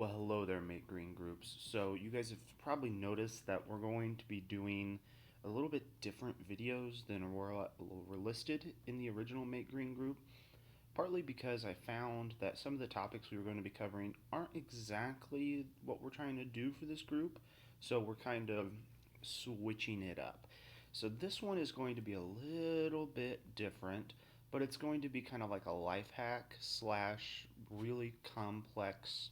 Well, hello there, Mate Green groups. So you guys have probably noticed that we're going to be doing a little bit different videos than were listed in the original Mate Green group, partly because I found that some of the topics we were going to be covering aren't exactly what we're trying to do for this group, so we're kind of switching it up. So this one is going to be a little bit different, but it's going to be kind of like a life hack slash really complex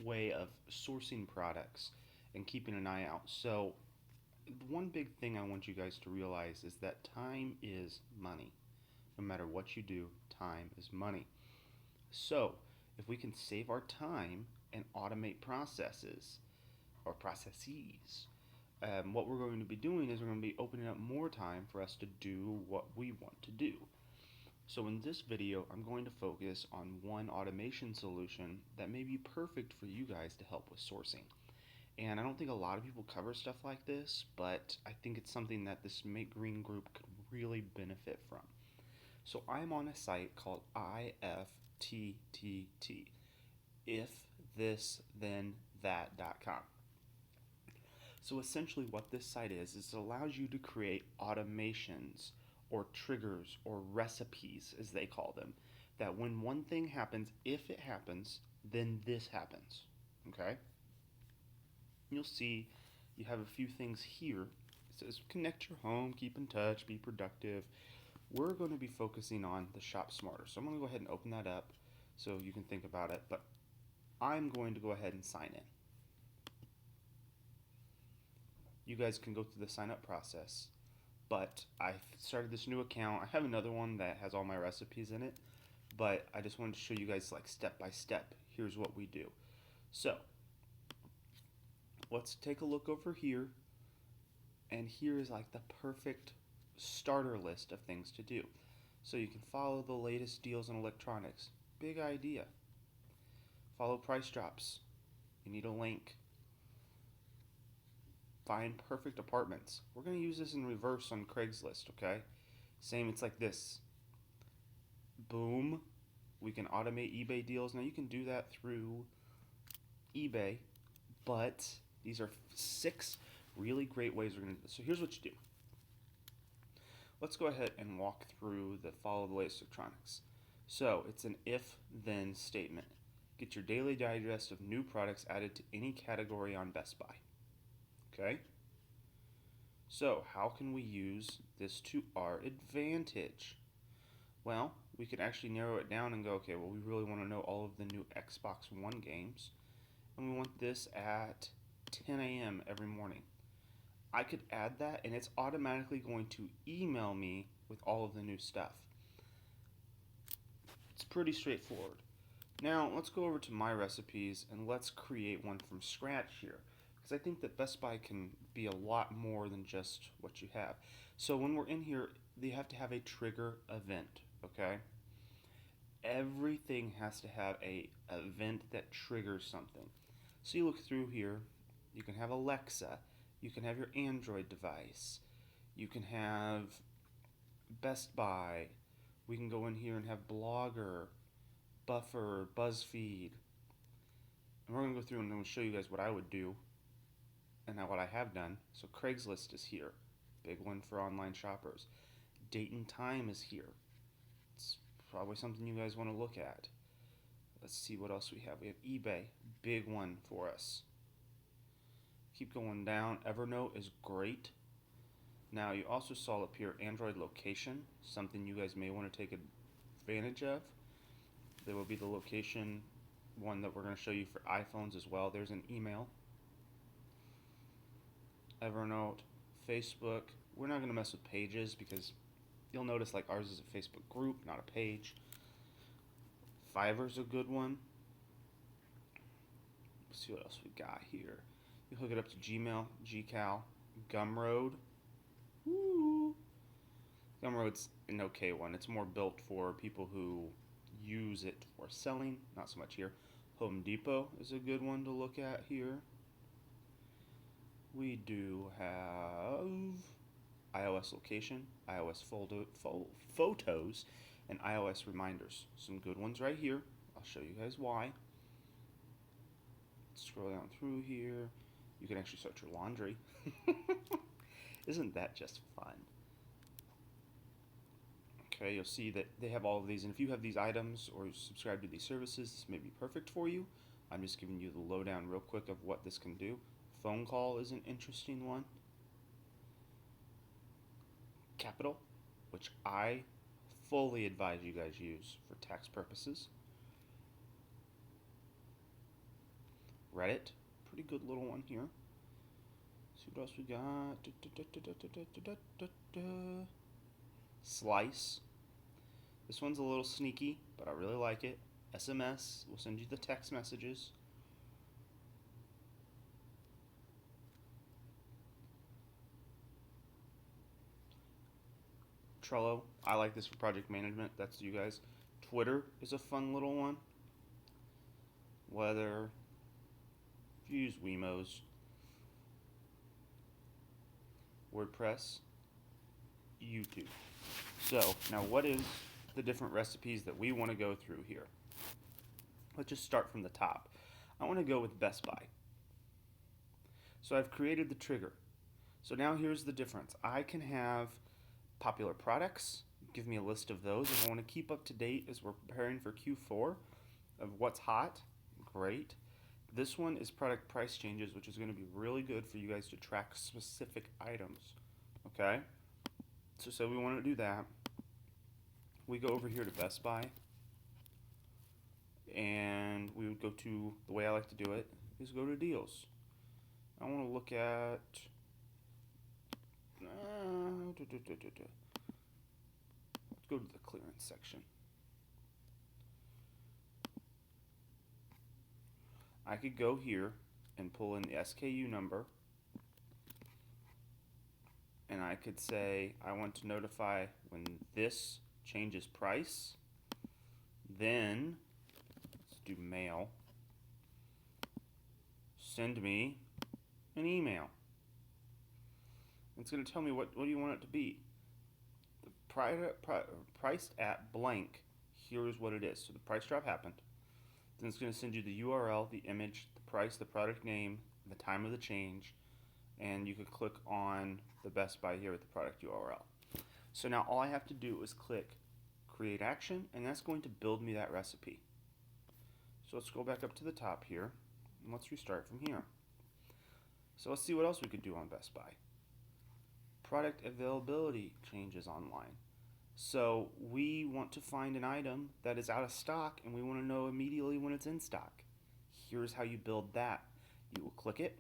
way of sourcing products and keeping an eye out. So, one big thing I want you guys to realize is that time is money. No matter what you do, time is money. So, if we can save our time and automate processes or processes, what we're going to be doing is we're going to be opening up more time for us to do what we want to do. So in this video, I'm going to focus on one automation solution that may be perfect for you guys to help with sourcing. And I don't think a lot of people cover stuff like this, but I think it's something that this Make Green group could really benefit from. So I'm on a site called IFTTT, if this then that.com. So essentially what this site is it allows you to create automations or triggers or recipes as they call them, that when one thing happens, if it happens, then this happens. Okay? You'll see you have a few things here. It says connect your home, keep in touch, be productive. We're going to be focusing on the shop smarter. So I'm going to go ahead and open that up so you can think about it, but I'm going to go ahead and sign in. You guys can go through the sign up process, but I started this new account. I have another one that has all my recipes in it, but I just wanted to show you guys like step by step. Here's what we do. So let's take a look over here, and here is like the perfect starter list of things to do. So you can follow the latest deals in electronics. Big idea. Follow price drops. You need a link. Find perfect apartments. We're going to use this in reverse on Craigslist, okay? Same, it's like this. Boom. We can automate eBay deals. Now you can do that through eBay, but these are 6 really great ways we're going to do this. So here's what you do. Let's go ahead and walk through the follow the latest electronics. So it's an if-then statement. Get your daily digest of new products added to any category on Best Buy. Okay? So how can we use this to our advantage? Well, we could actually narrow it down and go, okay, well, we really want to know all of the new Xbox One games, and we want this at 10 a.m. every morning. I could add that, and it's automatically going to email me with all of the new stuff. It's pretty straightforward. Now, let's go over to my recipes, and let's create one from scratch here, because I think that Best Buy can be a lot more than just what you have. So when we're in here, they have to have a trigger event, okay? Everything has to have a event that triggers something. So you look through here, you can have Alexa, you can have your Android device, you can have Best Buy, we can go in here and have Blogger, Buffer, BuzzFeed, and we're going to go through and I'm going to show you guys what I would do and what I have done. So Craigslist is here, big one for online shoppers. Date and time is here. It's probably something you guys want to look at. Let's see what else we have. We have eBay, big one for us. Keep going down. Evernote is great. Now you also saw up here Android location, something you guys may want to take advantage of. There will be the location one that we're going to show you for iPhones as well. There's an email. Evernote, Facebook. We're not going to mess with pages because you'll notice like ours is a Facebook group, not a page. Fiverr's a good one. Let's see what else we got here. You hook it up to Gmail, Gcal, Gumroad. Woo! Gumroad's an okay one. It's more built for people who use it for selling, not so much here. Home Depot is a good one to look at here. We do have iOS location, iOS photos, and iOS reminders. Some good ones right here. I'll show you guys why. Scroll down through here. You can actually sort your laundry. Isn't that just fun? Okay, you'll see that they have all of these, and if you have these items or subscribe to these services, this may be perfect for you. I'm just giving you the lowdown real quick of what this can do. Phone call is an interesting one. Capital, which I fully advise you guys use for tax purposes. Reddit, pretty good little one here. See what else we got. Slice. This one's a little sneaky, but I really like it. SMS will send you the text messages. Trello, I like this for project management. That's you guys. Twitter is a fun little one. Whether if you use Wemos, WordPress, YouTube. So now what is the different recipes that we want to go through here? Let's just start from the top. I want to go with Best Buy. So I've created the trigger. So now here's the difference. I can have popular products, give me a list of those. If I want to keep up to date as we're preparing for Q4 of what's hot, great. This one is product price changes, which is going to be really good for you guys to track specific items. Okay? So we want to do that. We go over here to Best Buy, and we would go to, the way I like to do it, is go to deals. I want to look at, let's go to the clearance section. I could go here and pull in the SKU number, and I could say I want to notify when this changes price. Then let's do mail. Send me an email. It's going to tell me what do you want it to be. The priced at blank. Here's what it is. So the price drop happened. Then it's going to send you the URL, the image, the price, the product name, the time of the change, and you can click on the Best Buy here with the product URL. So now all I have to do is click Create Action, and that's going to build me that recipe. So let's go back up to the top here, and let's restart from here. So let's see what else we could do on Best Buy. Product availability changes online. So we want to find an item that is out of stock, and we want to know immediately when it's in stock. Here's how you build that. You will click it,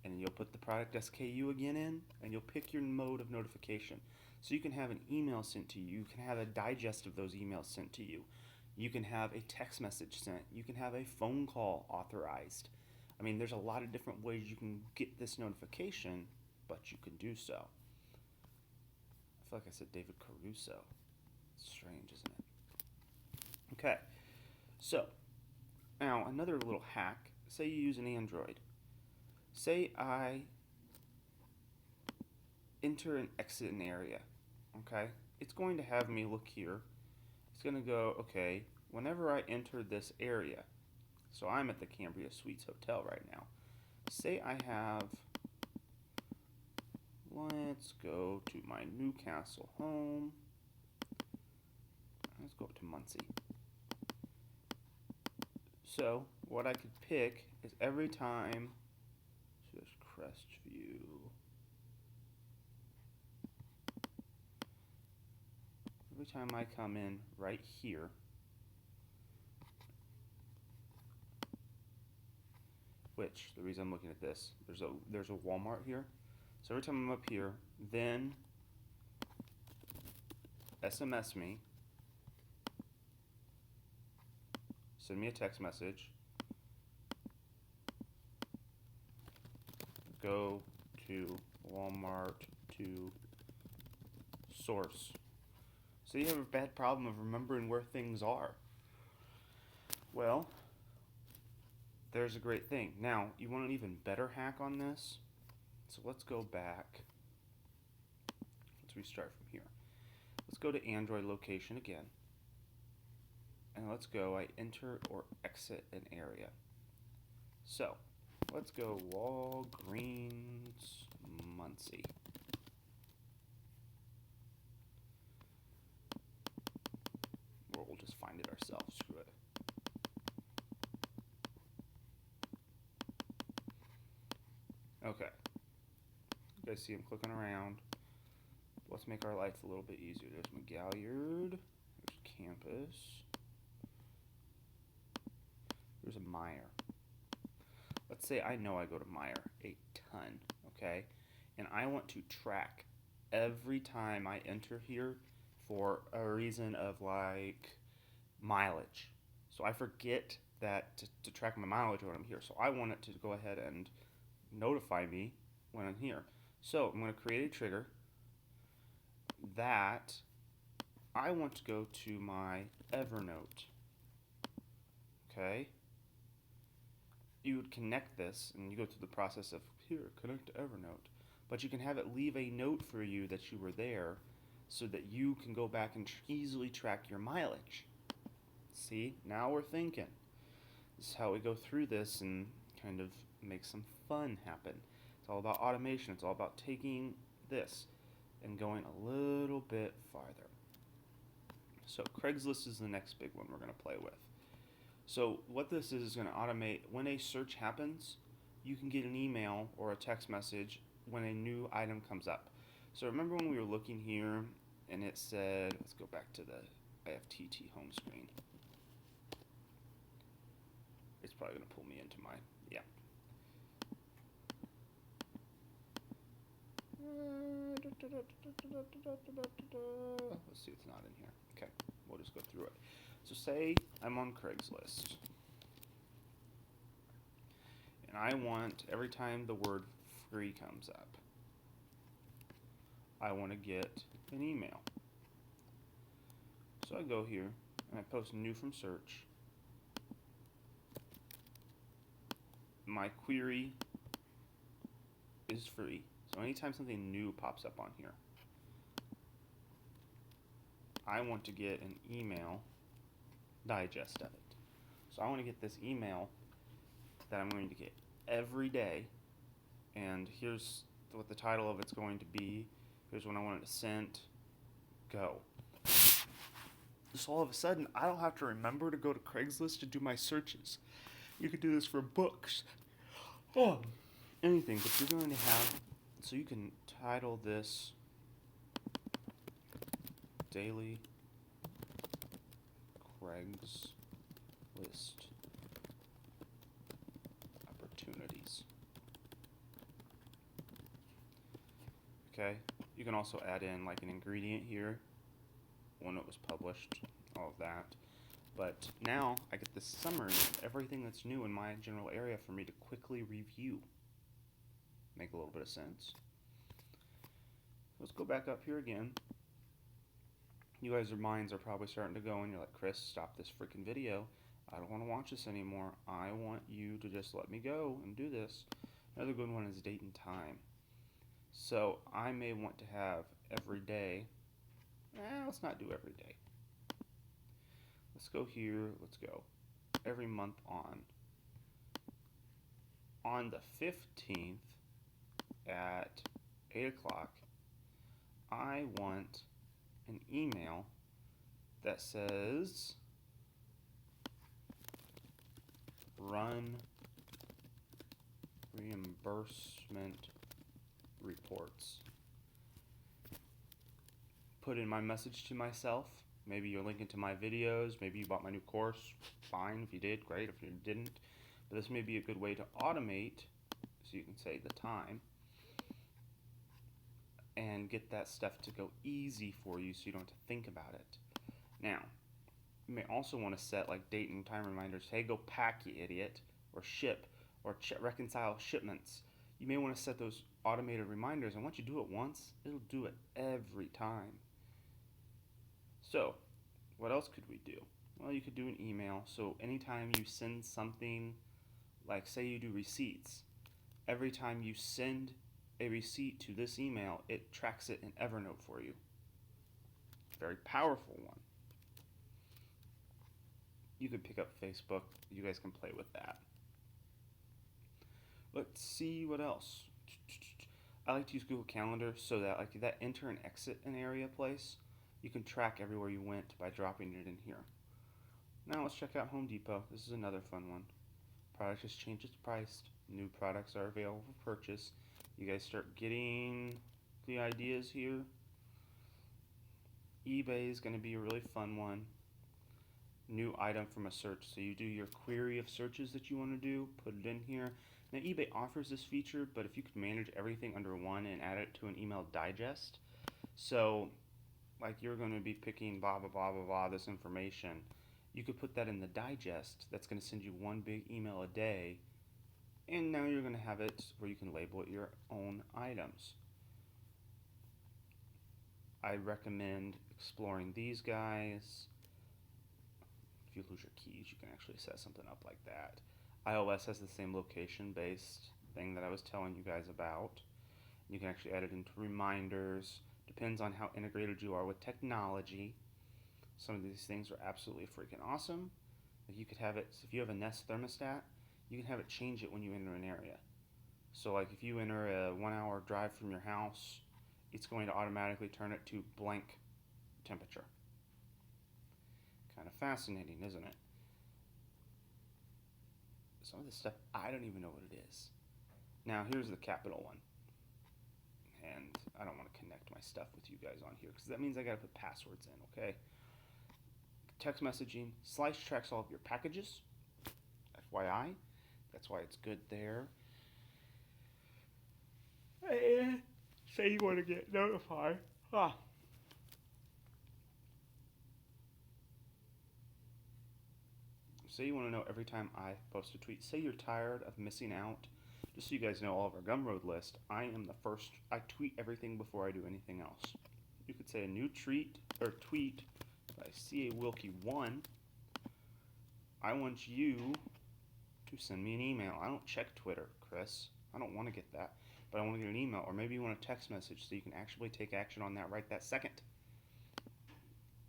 and you'll put the product SKU again in, and you'll pick your mode of notification. So you can have an email sent to you. You can have a digest of those emails sent to you. You can have a text message sent. You can have a phone call authorized. I mean, there's a lot of different ways you can get this notification, but you can do so. I feel like I said David Caruso. It's strange, isn't it? Okay, so now another little hack. Say you use an Android. Say I enter and exit an area. Okay, it's going to have me look here. It's going to go, okay, whenever I enter this area, so I'm at the Cambria Suites Hotel right now. Say I have, let's go to my Newcastle home. Let's go up to Muncie. So what I could pick is every time, so there's Crestview. Every time I come in right here, which the reason I'm looking at this, there's a Walmart here. So every time I'm up here, then SMS me, send me a text message, go to Walmart to source. So you have a bad problem of remembering where things are. Well, there's a great thing. Now, you want an even better hack on this? So let's go back. Let's restart from here. Let's go to Android location again. And let's go, I enter or exit an area. So let's go Walgreens Muncie. Or we'll just find it ourselves. Screw it. Okay. You guys see I'm clicking around. Let's make our life a little bit easier. There's McGalliard. There's Campus. There's a Meyer. Let's say I know I go to Meyer a ton, okay? And I want to track every time I enter here for a reason of like mileage. So I forget that to track my mileage when I'm here. So I want it to go ahead and notify me when I'm here. So I'm going to create a trigger that I want to go to my Evernote. Okay? You would connect this, and you go through the process of, here, connect to Evernote. But you can have it leave a note for you that you were there so that you can go back and easily track your mileage. See? Now we're thinking. This is how we go through this and kind of make some fun happen. It's all about automation. It's all about taking this and going a little bit farther. So Craigslist is the next big one we're going to play with. So what this is going to automate, when a search happens, you can get an email or a text message when a new item comes up. So remember when we were looking here and it said, let's go back to the IFTTT home screen. It's probably going to pull me into my, yeah. Let's see, it's not in here. Okay, we'll just go through it. So say I'm on Craigslist, and I want, every time the word free comes up, I want to get an email. So I go here, and I post new from search. My query is free. So anytime something new pops up on here, I want to get an email digest of it. So I want to get this email that I'm going to get every day, and here's what the title of it's going to be. Here's when I want it to send. Go. So all of a sudden, I don't have to remember to go to Craigslist to do my searches. You could do this for books. Oh, anything, but you're going to have, so you can title this Daily Craigslist Opportunities. Okay, you can also add in like an ingredient here, when it was published, all of that. But now I get this summary of everything that's new in my general area for me to quickly review. Make a little bit of sense. Let's go back up here again. You guys' minds are probably starting to go and you're like, Chris, stop this freaking video. I don't want to watch this anymore. I want you to just let me go and do this. Another good one is date and time. So I may want to have every day. Let's not do every day. Let's go here. Let's go every month on. On the 15th at 8 o'clock, I want an email that says run reimbursement reports. Put in my message to myself. Maybe you're linking to my videos. Maybe you bought my new course. Fine. If you did, great. If you didn't. But this may be a good way to automate, so you can say the time, and get that stuff to go easy for you so you don't have to think about it. Now, you may also want to set like date and time reminders. Hey, go pack, you idiot. Or ship. Or reconcile shipments. You may want to set those automated reminders, and once you do it once, it'll do it every time. So, what else could we do? Well, you could do an email. So anytime you send something, like say you do receipts, every time you send a receipt to this email, it tracks it in Evernote for you. Very powerful one. You could pick up Facebook. You guys can play with that. Let's see what else. I like to use Google Calendar so that like that enter and exit an area place, you can track everywhere you went by dropping it in here. Now let's check out Home Depot. This is another fun one. Product has changed its price. New products are available for purchase. You guys start getting the ideas here. eBay is going to be a really fun one. New item from a search. So you do your query of searches that you want to do, put it in here. Now eBay offers this feature, but if you could manage everything under one and add it to an email digest, so like you're going to be picking blah blah blah blah blah this information, you could put that in the digest. That's going to send you one big email a day, and now you're going to have it where you can label it your own items. I recommend exploring these guys. If you lose your keys, you can actually set something up like that. iOS has the same location-based thing that I was telling you guys about. You can actually add it into reminders. Depends on how integrated you are with technology. Some of these things are absolutely freaking awesome. Like you could have it, if you have a Nest thermostat, you can have it change it when you enter an area. So like if you enter a 1 hour drive from your house, it's going to automatically turn it to blank temperature. Kind of fascinating, isn't it? Some of this stuff, I don't even know what it is. Now, here's the capital one. And I don't want to connect my stuff with you guys on here because that means I got to put passwords in, okay? Text messaging, Slice tracks all of your packages. FYI, that's why it's good there. Say you want to get notified. Say you want to know every time I post a tweet. Say you're tired of missing out. Just so you guys know all of our Gumroad list, I am the first. I tweet everything before I do anything else. You could say a new tweet by CA Wilkey 1. I want you to send me an email. I don't check Twitter, Chris. I don't want to get that. But I want to get an email. Or maybe you want a text message so you can actually take action on that right that second.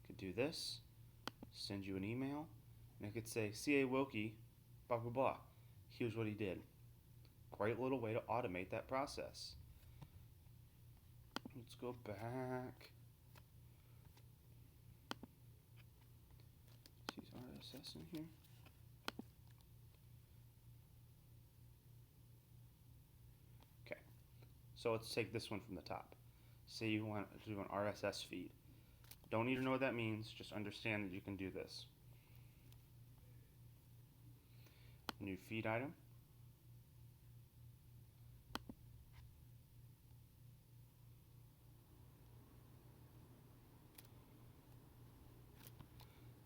Could do this. Send you an email. And I could say, CA Wilkey, blah, blah, blah. Here's what he did. Great little way to automate that process. Let's go back. Is RSS in here? Okay. So let's take this one from the top. Say you want to do an RSS feed. Don't need to know what that means. Just understand that you can do this. New feed item.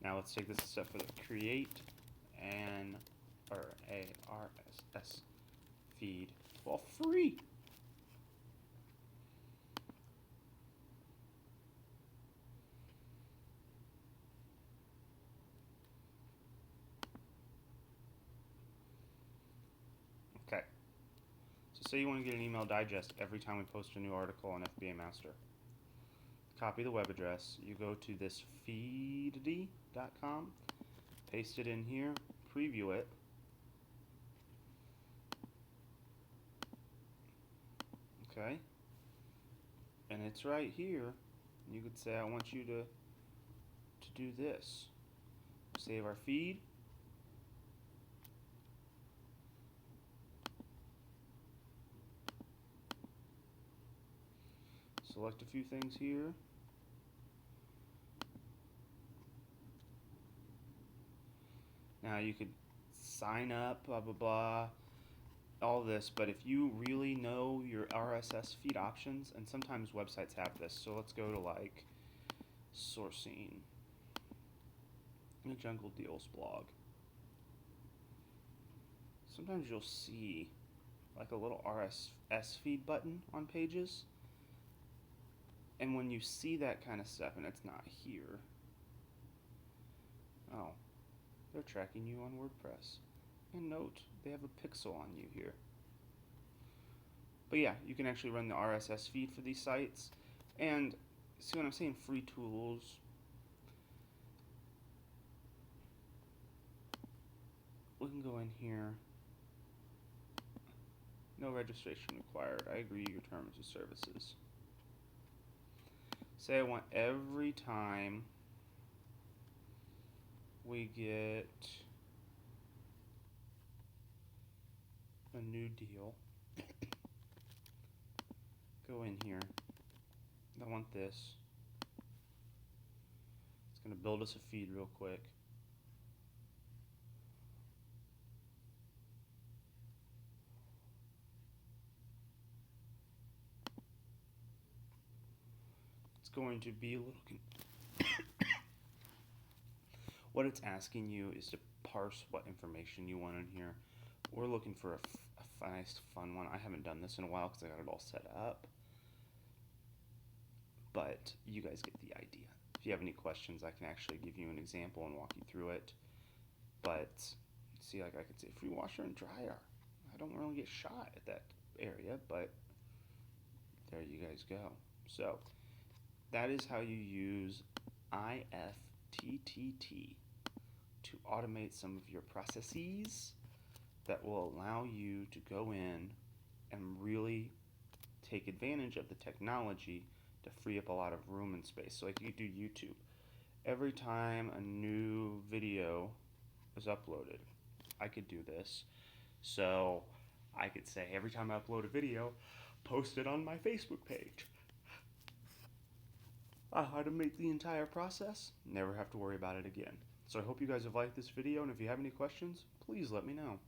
Now let's take this a step further. Create an RSS feed for free. Okay. So say you want to get an email digest every time we post a new article on FBA Master. Copy the web address. You go to this feed.com, paste it in here, preview it. Okay. And it's right here. You could say, I want you to do this. Save our feed. Select a few things here. Now you could sign up, blah, blah, blah, all this, but if you really know your RSS feed options, and sometimes websites have this, so let's go to like sourcing, the Jungle Deals blog. Sometimes you'll see like a little RSS feed button on pages, and when you see that kind of stuff and it's not here, oh, they're tracking you on WordPress. And note, they have a pixel on you here. But yeah, you can actually run the RSS feed for these sites. And see what I'm saying? Free tools. We can go in here. No registration required. I agree your terms of services. Say I want every time we get a new deal, go in here. I want this. It's going to build us a feed real quick. It's going to be a little what it's asking you is to parse what information you want in here. We're looking for a nice fun one. I haven't done this in a while because I got it all set up, but you guys get the idea. If you have any questions, I can actually give you an example and walk you through it. But see, like I could say free washer and dryer. I don't really get shot at that area, but there you guys go. So that is how you use IFTTT to automate some of your processes that will allow you to go in and really take advantage of the technology to free up a lot of room and space. So like you do YouTube. Every time a new video is uploaded, I could do this. So I could say every time I upload a video, post it on my Facebook page. I automate the entire process, never have to worry about it again. So I hope you guys have liked this video, and if you have any questions, please let me know.